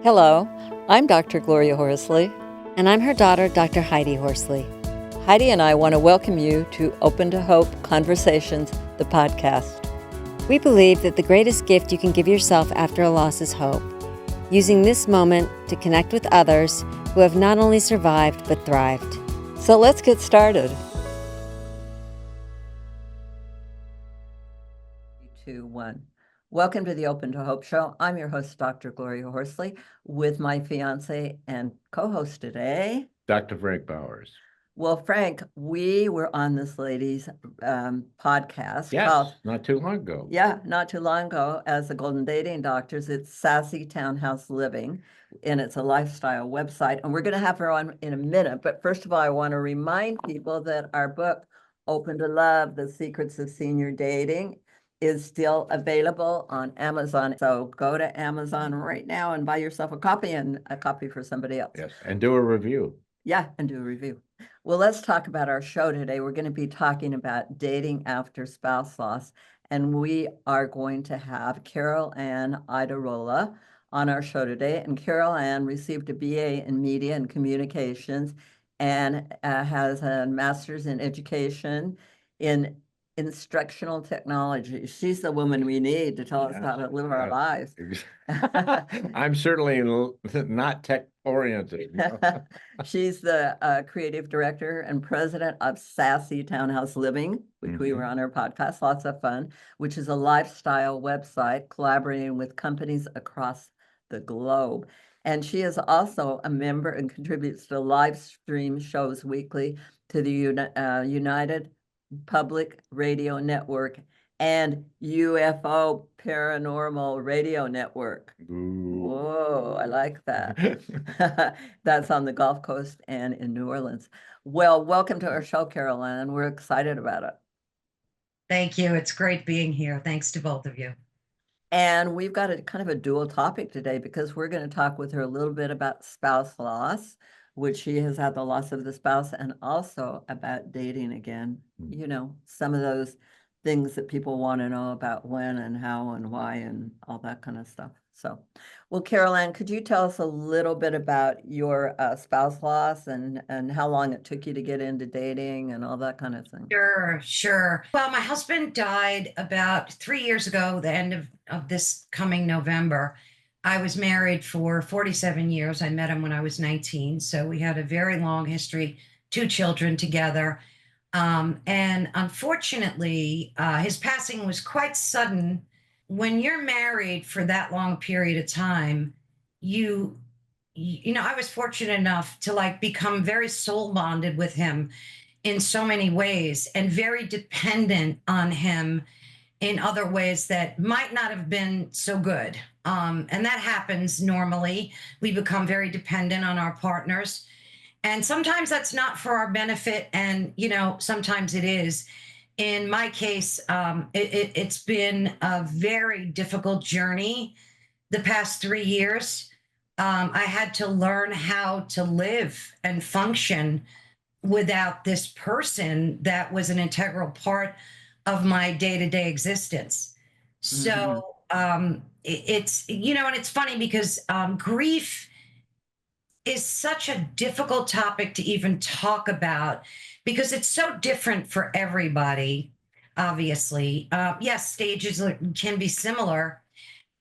Hello, I'm Dr. Gloria Horsley. And I'm her daughter, Dr. Heidi Horsley. Heidi and I want to welcome you to Open to Hope Conversations, the podcast. We believe that the greatest gift you can give yourself after a loss is hope, using this moment to connect with others who have not only survived but thrived. So let's get started. 3, 2, 1. Welcome to the Open to Hope Show. I'm your host, Dr. Gloria Horsley, with my fiance and co-host today, Dr. Frank Bowers. Well, Frank, we were on this lady's podcast. Yes, not too long ago. Yeah, not too long ago, as the Golden Dating Doctors. It's Sassy Townhouse Living, and it's a lifestyle website. And we're going to have her on in a minute. But first of all, I want to remind people that our book, Open to Love, The Secrets of Senior Dating, is still available on Amazon. So go to Amazon right now and buy yourself a copy and a copy for somebody else. Yes, and do a review. Yeah, and do a review. Well, let's talk about our show today. We're going to be talking about dating after spouse loss, and we are going to have Carolann Iadarola on our show today. And Carolann received a BA in Media and Communications and has a master's in education in instructional technology. She's the woman we need to tell us how to live our lives. I'm certainly not tech oriented. She's the creative director and president of Sassy Townhouse Living, which we were on our podcast, lots of fun, which is a lifestyle website collaborating with companies across the globe. And she is also a member and contributes to live stream shows weekly to the United Public Radio Network and UFO Paranormal Radio Network. Ooh. Whoa, I like that. That's on the Gulf Coast and in New Orleans. Well, welcome to our show, Carolann. We're excited about it. Thank you. It's great being here. Thanks to both of you. And we've got a kind of a dual topic today because we're going to talk with her a little bit about spouse loss, which she has had the loss of the spouse, and also about dating again. You know, some of those things that people want to know about when and how and why and all that kind of stuff. So, well, Carolann, could you tell us a little bit about your spouse loss and how long it took you to get into dating and all that kind of thing? Sure. Well, my husband died about 3 years ago, the end of this coming November. I was married for 47 years. I met him when I was 19. So we had a very long history, 2 children together. And unfortunately, his passing was quite sudden. When you're married for that long period of time, you know, I was fortunate enough to become very soul bonded with him in so many ways and very dependent on him in other ways that might not have been so good. And that happens normally. We become very dependent on our partners. And sometimes that's not for our benefit. And, you know, sometimes it is. In my case, it's been a very difficult journey the past 3 years. I had to learn how to live and function without this person that was an integral part of my day-to-day existence. So it's, you know, and it's funny because grief is such a difficult topic to even talk about because it's so different for everybody, obviously. Yes, stages can be similar,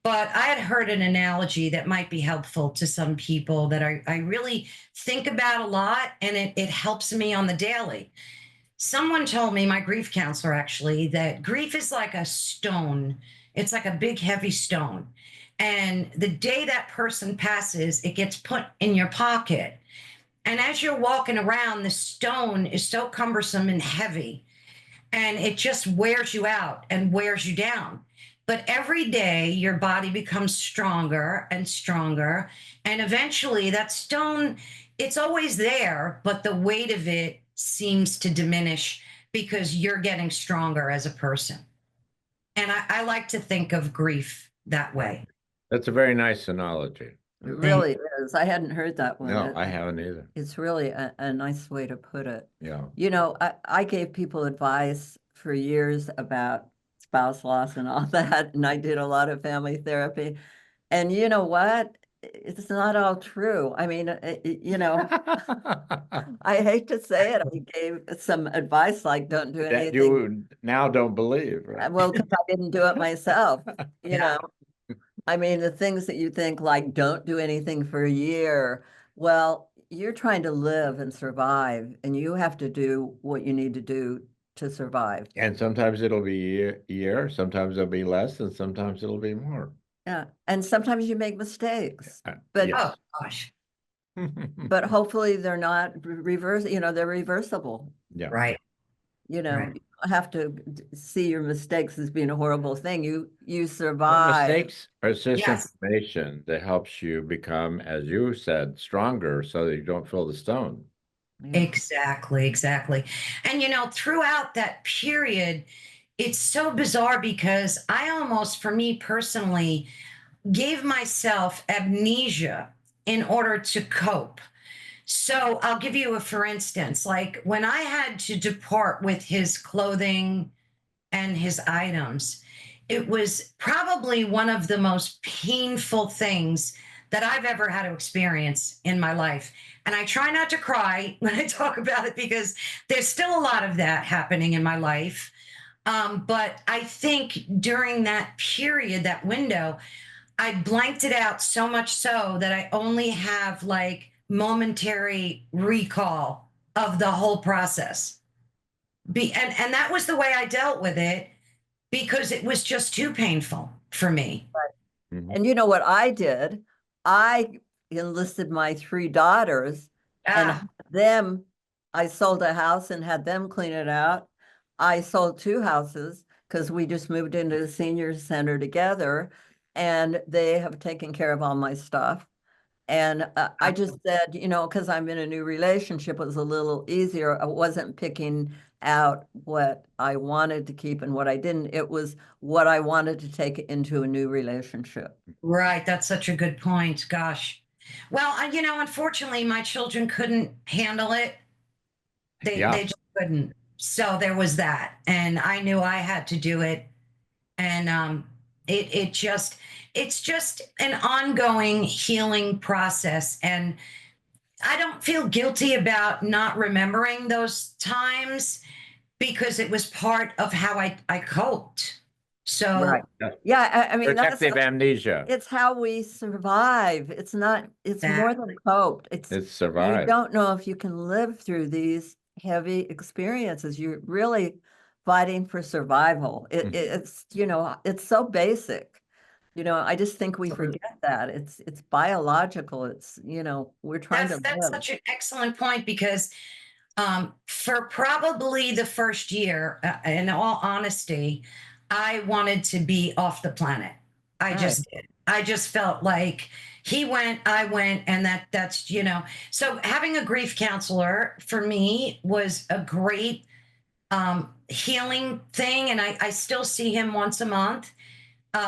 but I had heard an analogy that might be helpful to some people that I really think about a lot, and it helps me on the daily. Someone told me, my grief counselor actually, that grief is like a stone. It's like a big, heavy stone. And the day that person passes, it gets put in your pocket. And as you're walking around, the stone is so cumbersome and heavy, and it just wears you out and wears you down. But every day, your body becomes stronger and stronger. And eventually, that stone, it's always there, but the weight of it seems to diminish because you're getting stronger as a person. And I like to think of grief that way. That's a very nice analogy. It really is. I hadn't heard that one. No, I haven't either. It's really a nice way to put it. Yeah. You know, I gave people advice for years about spouse loss and all that, and I did a lot of family therapy. And you know what? it's not all true. I mean, I hate to say it. I gave some advice like don't do That anything. you now don't believe, right? Well, because I didn't do it myself, you Yeah. know. I mean, the things that you think like don't do anything for a year. Well, you're trying to live and survive, and you have to do what you need to do to survive. And sometimes it'll be a year, sometimes it'll be less, and sometimes it'll be more. Yeah. And sometimes you make mistakes, Uh, but Oh, yes. gosh. but hopefully they're not they're reversible. Yeah. Right. You know, Right. you don't have to see your mistakes as being a horrible thing. You Well, survive. mistakes are just Yes. information that helps you become, as you said, stronger so that you don't feel the stone. Yeah. Exactly, exactly. And throughout that period, it's so bizarre because I almost, for me personally, gave myself amnesia in order to cope. So I'll give you a for instance, like when I had to depart with his clothing and his items, it was probably one of the most painful things that I've ever had to experience in my life. And I try not to cry when I talk about it because there's still a lot of that happening in my life. But I think during that period, that window, I blanked it out so much so that I only have like momentary recall of the whole process. And that was the way I dealt with it because it was just too painful for me. Mhm. And you know what I did? I enlisted my three daughters and Ah, had them, I sold a house and had them clean it out. I sold two houses because we just moved into the senior center together and they have taken care of all my stuff. And I just said, because I'm in a new relationship, it was a little easier. I wasn't picking out what I wanted to keep and what I didn't. It was what I wanted to take into a new relationship. right. That's such a good point. Gosh. Well, unfortunately, my children couldn't handle it. They Yeah. they just couldn't. So there was that, and I knew I had to do it. And it's just an ongoing healing process. And I don't feel guilty about not remembering those times because it was part of how I coped. Right. So Yeah, I mean, Protective amnesia. it's how we survive. It's more than exactly. coped. It's, It's you survived. don't know if you can live through these heavy experiences. You're really fighting for survival. It's so basic. I just think we forget that. It's biological. We're trying to That's live. such an excellent point because for probably the first year, in all honesty, I wanted to be off the planet. I Right. just did. I just felt like he went, I went, and that's. So having a grief counselor for me was a great healing thing, and I still see him once a month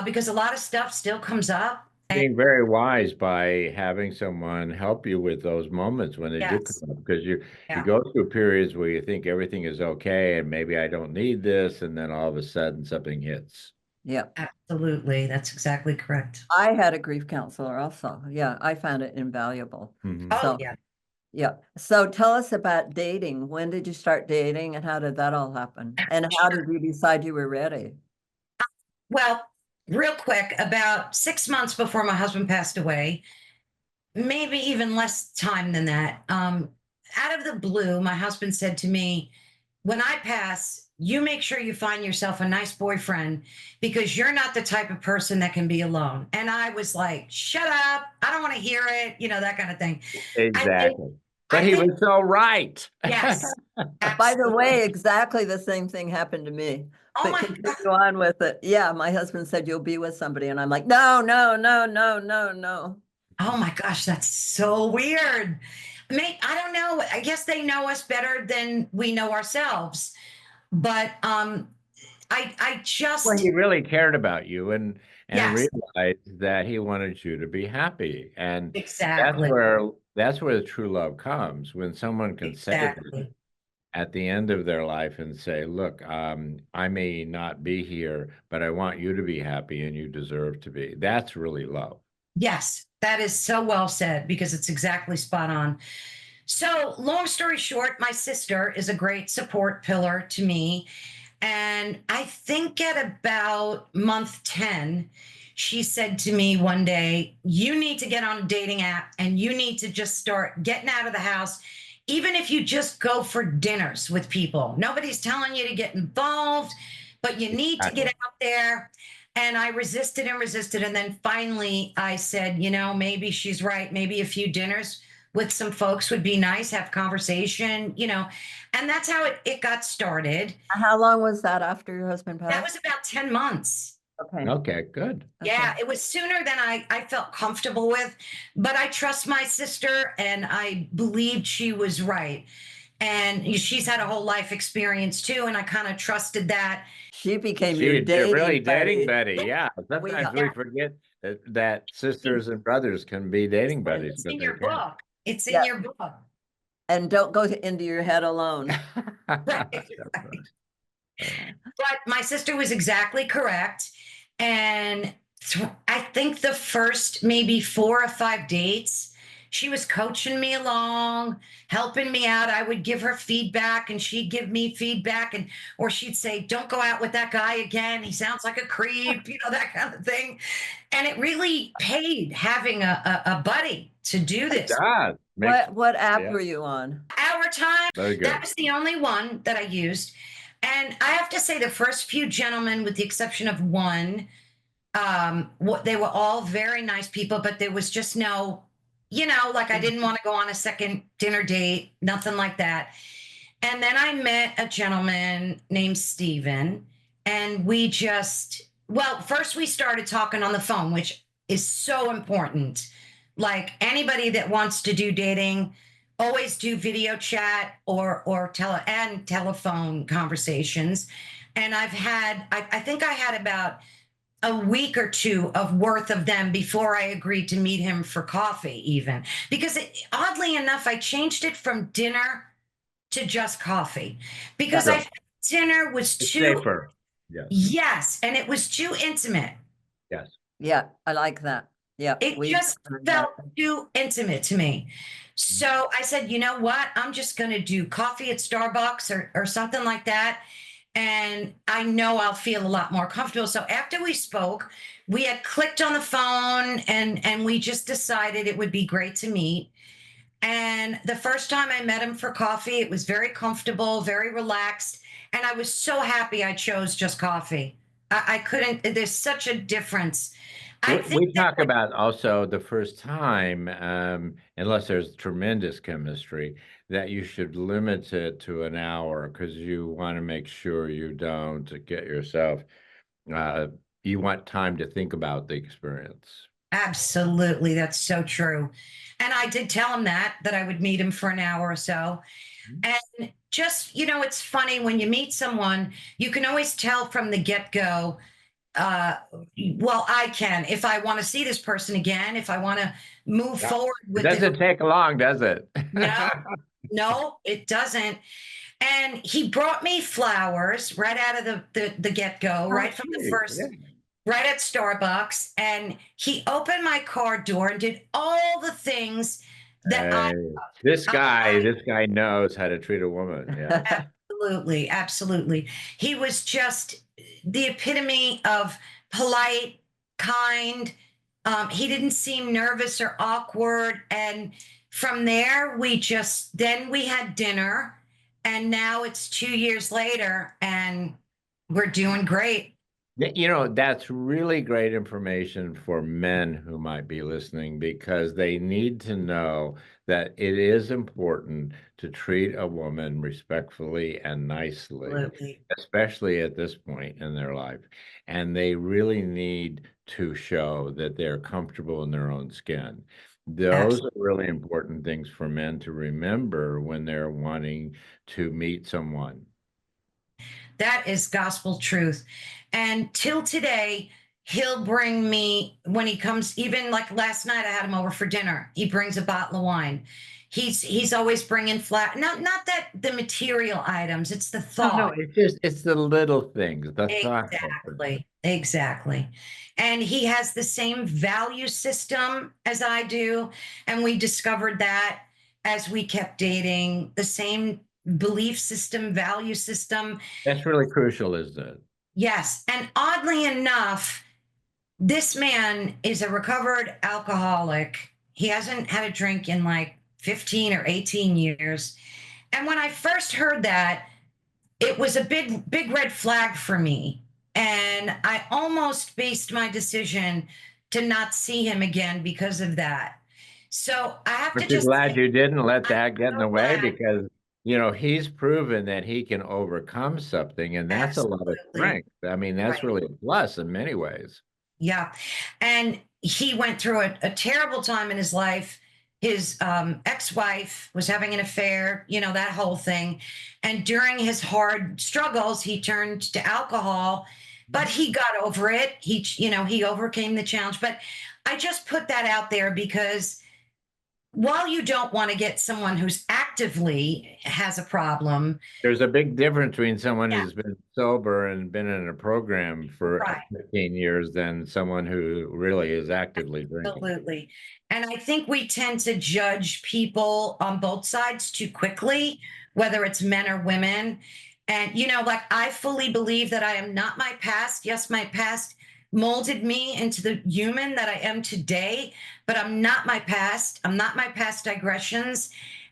because a lot of stuff still comes up. Being very wise by having someone help you with those moments when they do Yes, come up, because you yeah, go through periods where you think everything is okay and maybe I don't need this, and then all of a sudden something hits. Yeah. absolutely. That's exactly correct. I had a grief counselor also. Yeah, I found it invaluable. Mhm. Oh, So, yeah. yeah. So tell us about dating. When did you start dating and how did that all happen? And how did you decide you were ready? Well, real quick, about 6 months before my husband passed away, maybe even less time than that, out of the blue, my husband said to me, when I pass, you make sure you find yourself a nice boyfriend because you're not the type of person that can be alone. And I was like, shut up. I don't want to hear it, that kind of thing. Exactly. But I he think, was so right. yes. By the way, Absolutely. exactly the same thing happened to me. Oh But my continue God. on with it. Yeah, my husband said you'll be with somebody, and I'm like, no, no, no, no, no, no. Oh my gosh, that's so weird. I don't know. I guess they know us better than we know ourselves. But I Well, just he really cared about you and yes, realized that he wanted you to be happy. And that's exactly. where that's where the true love comes, when someone can say that Exactly. at the end of their life and say, look, I may not be here, but I want you to be happy and you deserve to be. That's really love. Yes, That is so well said because it's exactly spot on. So, long story short, my sister is a great support pillar to me. And I think at about month 10, she said to me one day, "You need to get on a dating app and you need to just start getting out of the house, even if you just go for dinners with people. Nobody's telling you to get involved, but you need to get Exactly. out there." And I resisted and resisted. And then finally I said, you know, maybe she's right. Maybe a few dinners with some folks would be nice, have conversation, you know. And that's how it got started. How long was that after your husband That passed? was about 10 months. Okay. Okay, good. Yeah, Okay. it was sooner than I felt comfortable with, but I trust my sister and I believed she was right. And she's had a whole life experience too, and I kind of trusted that. She became your They're really dating dating buddy. buddy. Yeah. We, Sometimes we forget that sisters and brothers can be dating buddies, It's but in they your can. book. It's in yeah, your book. and don't go into your head alone. Right. But my sister was exactly correct. And I think the first maybe 4 or 5 dates, she was coaching me along, helping me out. I would give her feedback and she'd give me feedback, and or she'd say, "Don't go out with that guy again. He sounds like a creep," you know, that kind of thing. And it really paid having a buddy to do this. God, What app yeah. were you on? Our time, Very that good. was the only one that I used. And I have to say, the first few gentlemen, with the exception of one, what they were all very nice people, but there was just no, you know, like I didn't want to go on a second dinner date, nothing like that. And then I met a gentleman named Steven, and we just, well, first we started talking on the phone, which is so important. Like anybody that wants to do dating, always do video chat or telephone conversations. And I think I had about a week or two of worth of them before I agreed to meet him for coffee, even because oddly enough, I changed it from dinner to just coffee because I Sure. dinner was It's too, safer. Yes. yes, and it was too intimate. Yes. Yeah, I like that. Yeah, It we just felt too intimate to me. So I said, you know what? I'm just going to do coffee at Starbucks or something like that. And I know I'll feel a lot more comfortable. So after we spoke, we had clicked on the phone and we just decided it would be great to meet. And the first time I met him for coffee, it was very comfortable, very relaxed. And I was so happy I chose just coffee. I couldn't, there's such a difference. I think We talk about also the first time, unless there's tremendous chemistry, that you should limit it to an hour because you want to make sure you don't get yourself, uh, you want time to think about the experience. absolutely, that's so true. And I did tell him that I would meet him for an hour or so. And just, you know, it's funny when you meet someone, you can always tell from the get-go. Well, I can, if I want to see this person again, if I want to move Yeah. forward It with doesn't take long, does it? No, no, it doesn't. And he brought me flowers right out of the get-go, right from the sweet. first, Yeah. right at Starbucks. And he opened my car door and did all the things that I Hey, this guy knows how to treat a woman. Yeah. absolutely, absolutely. He was just the epitome of polite, kind. He didn't seem nervous or awkward. And from there, then we had dinner. And now it's 2 years later and we're doing great. You know, that's really great information for men who might be listening because they need to know that it is important to treat a woman respectfully and nicely, Absolutely. especially at this point in their life. And they really need to show that they're comfortable in their own skin. Those are really important things for men to remember when they're wanting to meet someone. That is gospel truth. And till today, he'll bring me when he comes, even like last night, I had him over for dinner. He brings a bottle of wine. He's always bringing not that the material items, it's the No, thought. it's the little things, the thoughtful things. Exactly. Exactly. And he has the same value system as I do. And we discovered that as we kept dating, the same belief system, value system. That's really crucial, isn't it? Yes. And oddly enough, this man is a recovered alcoholic. He hasn't had a drink in like 15 or 18 years. And when I first heard that, it was a big red flag for me. And I almost based my decision to not see him again because of that. So I have to But you're just glad say, you didn't let I'm that get in so the way, glad. because, he's proven that he can overcome something, and that's a lot of Absolutely. strength. I mean, that's Right. really a plus in many ways. Yeah. And he went through a terrible time in his life. His ex-wife was having an affair, that whole thing. And during his hard struggles, he turned to alcohol, but he got over it. He overcame the challenge. But I just put that out there because while you don't want to get someone who's actively has a problem, There's a big difference between someone yeah, who's been sober and been in a program for right. 15 years than someone who really is actively drinking. Absolutely. And I think we tend to judge people on both sides too quickly, whether it's men or women. And, like I fully believe that I am not my past. Yes, my past molded me into the human that I am today, but I'm not my past. I'm not my past digressions.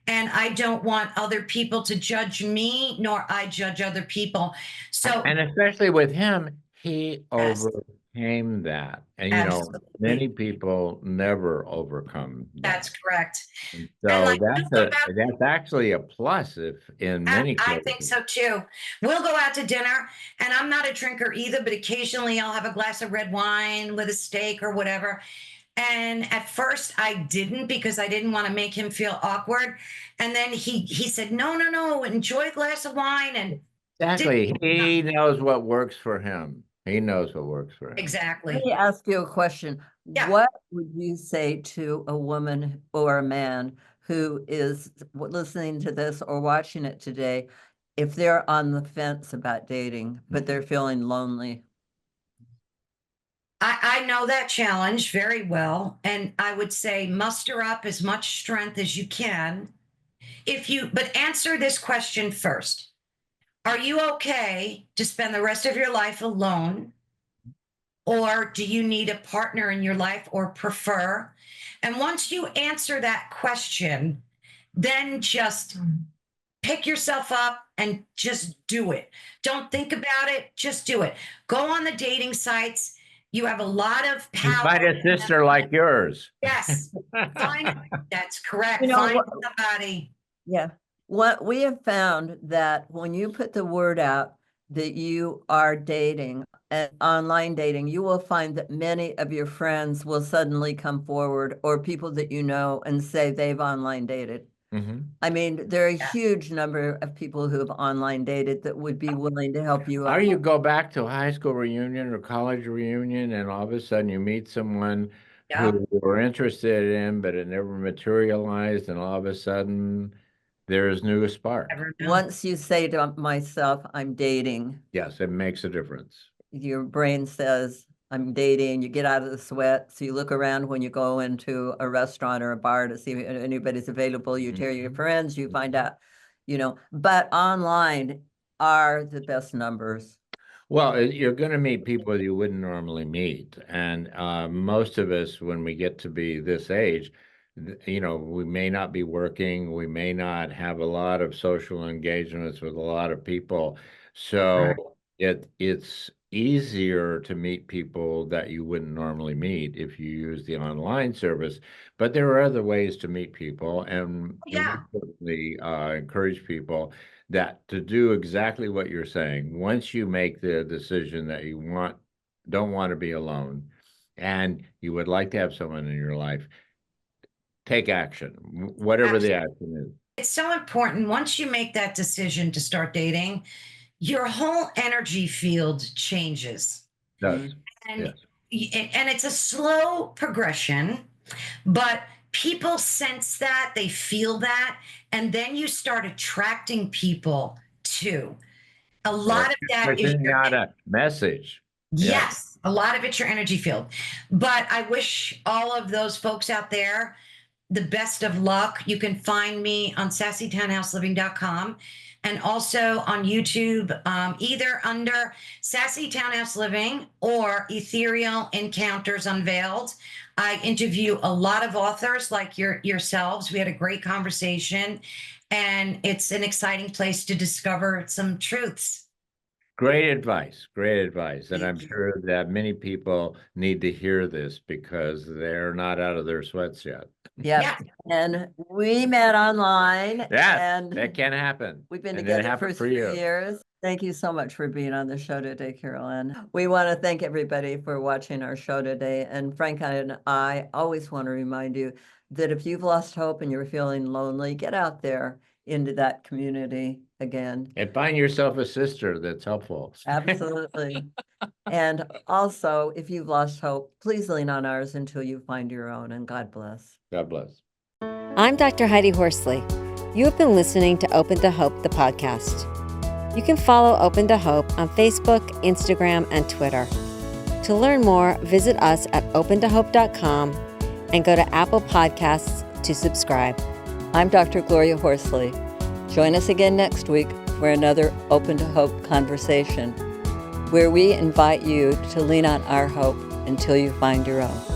And I don't want other people to judge me, nor I judge other people. So, And especially with him, he yes, overcame that. And, absolutely. many people never overcome That's that. correct. And And so like, that's actually a plus if in many I think cases. so too. We'll go out to dinner, and I'm not a drinker either, but occasionally I'll have a glass of red wine with a steak or whatever. And at first I didn't because I didn't want to make him feel awkward. And then he said, "No, no, no, enjoy a glass of wine." And did Exactly. He knows what works for him. He knows what works for him. Let exactly. me ask you a question. Yeah. What would you say to a woman or a man who is listening to this or watching it today, if they're on the fence about dating, but they're feeling lonely? I know that challenge very well. And I would say muster up as much strength as you can. But answer this question first. Are you okay to spend the rest of your life alone? Or do you need a partner in your life or prefer? And once you answer that question, then just pick yourself up and just do it. Don't think about it, just do it. Go on the dating sites. You have a lot of And power. find a sister like yours. Yes, find that's correct. You know, Find somebody. yeah. What we have found that when you put the word out that you are dating and online dating, you will find that many of your friends will suddenly come forward or people that you know and say they've online dated. Mhm. I mean, there are a huge number of people who have online dated that would be willing to help you Or out. you go back to a high school reunion or college reunion, and all of a sudden you meet someone Yeah, who you were interested in, but it never materialized, and all of a sudden there's new spark. never know. Once you say to myself, I'm dating, Yes, it makes a difference. your brain says, I'm dating, you get out of the sweat. So you look around when you go into a restaurant or a bar to see if anybody's available. You tell your friends, you find out, but online are the best numbers. Well, you're going to meet people you wouldn't normally meet. And most of us, when we get to be this age, we may not be working, we may not have a lot of social engagements with a lot of people. So Right. it's easier to meet people that you wouldn't normally meet if you use the online service. But there are other ways to meet people, and we Yeah, certainly encourage people that to do exactly what you're saying. Once you make the decision that you don't want to be alone, and you would like to have someone in your life, take action, whatever the absolutely. action is. It's so important. Once you make that decision to start dating, your whole energy field changes. Does. And Yes. and it's a slow progression, but people sense that, they feel that, and then you start attracting people too. A Or lot of that is sending your out a message. Yeah. Yes, a lot of it's your energy field. But I wish all of those folks out there the best of luck. You can find me on sassytownhouseliving.com and also on YouTube, either under Sassy Townhouse Living or Ethereal Encounters Unveiled. I interview a lot of authors like yourselves. We had a great conversation, and it's an exciting place to discover some truths. Great advice. Great advice. And Thank I'm you. sure that many people need to hear this because they're not out of their sweats yet. Yep. Yeah. And we met online Yes, and that can happen. we've been And it together for happened for 3 you. years. Thank you so much for being on the show today, Carolann. We want to thank everybody for watching our show today. And Frank and I always want to remind you that if you've lost hope and you're feeling lonely, get out there into that community again. And find yourself a sister that's helpful. Absolutely. And also, if you've lost hope, please lean on ours until you find your own, and God bless. God bless. I'm Dr. Heidi Horsley. You have been listening to Open to Hope, the podcast. You can follow Open to Hope on Facebook, Instagram, and Twitter. To learn more, visit us at opentohope.com and go to Apple Podcasts to subscribe. I'm Dr. Gloria Horsley. Join us again next week for another Open to Hope conversation, where we invite you to lean on our hope until you find your own.